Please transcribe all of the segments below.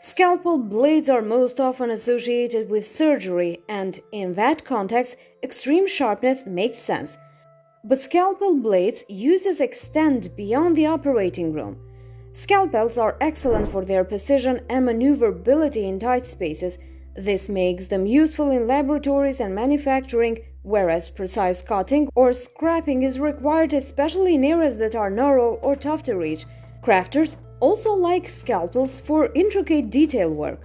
Scalpel blades are most often associated with surgery, and in that context, extreme sharpness makes sense. But scalpel blades' uses extend beyond the operating room. Scalpels are excellent for their precision and maneuverability in tight spaces. This makes them useful in laboratories and manufacturing, whereas precise cutting or scraping is required especially in areas that are narrow or tough to reach. Crafters also like scalpels for intricate detail work.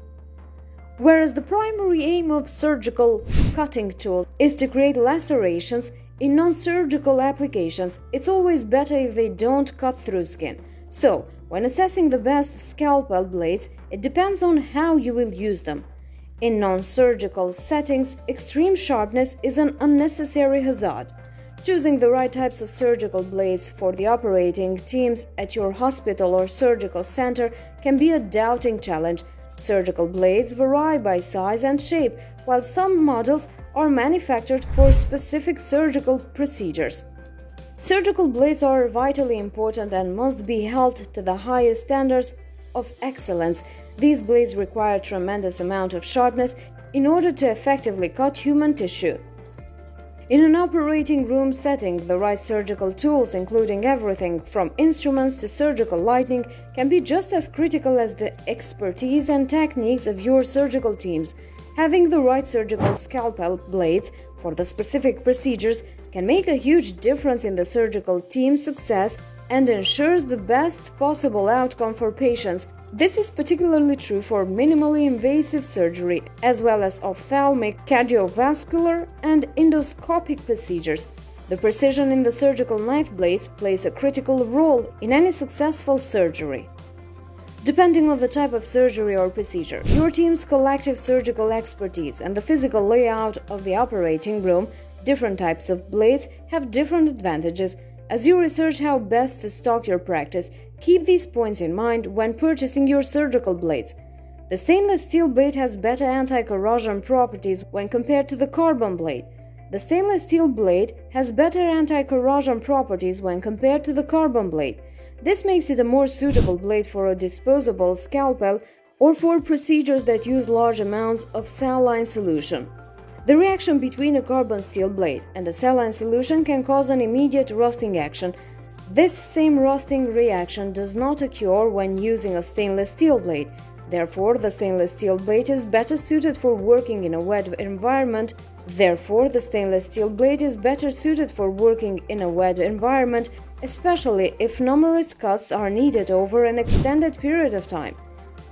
Whereas the primary aim of surgical cutting tools is to create lacerations, in non-surgical applications, it's always better if they don't cut through skin. So, when assessing the best scalpel blades, it depends on how you will use them. In non-surgical settings, extreme sharpness is an unnecessary hazard. Choosing the right types of surgical blades for the operating teams at your hospital or surgical center can be a daunting challenge. Surgical blades vary by size and shape, while some models are manufactured for specific surgical procedures. Surgical blades are vitally important and must be held to the highest standards of excellence. These blades require a tremendous amount of sharpness in order to effectively cut human tissue. In an operating room setting, the right surgical tools, including everything from instruments to surgical lighting, can be just as critical as the expertise and techniques of your surgical teams. Having the right surgical scalpel blades for the specific procedures can make a huge difference in the surgical team's success and ensures the best possible outcome for patients. This is particularly true for minimally invasive surgery, as well as ophthalmic, cardiovascular, and endoscopic procedures. The precision in the surgical knife blades plays a critical role in any successful surgery. Depending on the type of surgery or procedure, your team's collective surgical expertise, and the physical layout of the operating room, different types of blades have different advantages. As you research how best to stock your practice, keep these points in mind when purchasing your surgical blades. The stainless steel blade has better anti-corrosion properties when compared to the carbon blade. The stainless steel blade has better anti-corrosion properties when compared to the carbon blade. This makes it a more suitable blade for a disposable scalpel or for procedures that use large amounts of saline solution. The reaction between a carbon steel blade and a saline solution can cause an immediate rusting action. This same rusting reaction does not occur when using a stainless steel blade. Therefore, the stainless steel blade is better suited for working in a wet environment. Especially if numerous cuts are needed over an extended period of time.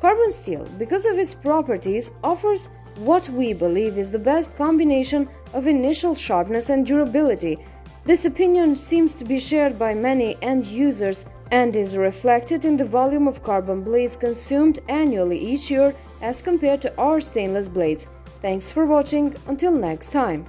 Carbon steel, because of its properties, offers what we believe is the best combination of initial sharpness and durability. This opinion seems to be shared by many end users and is reflected in the volume of carbon blades consumed annually each year as compared to our stainless blades. Thanks for watching. Until next time.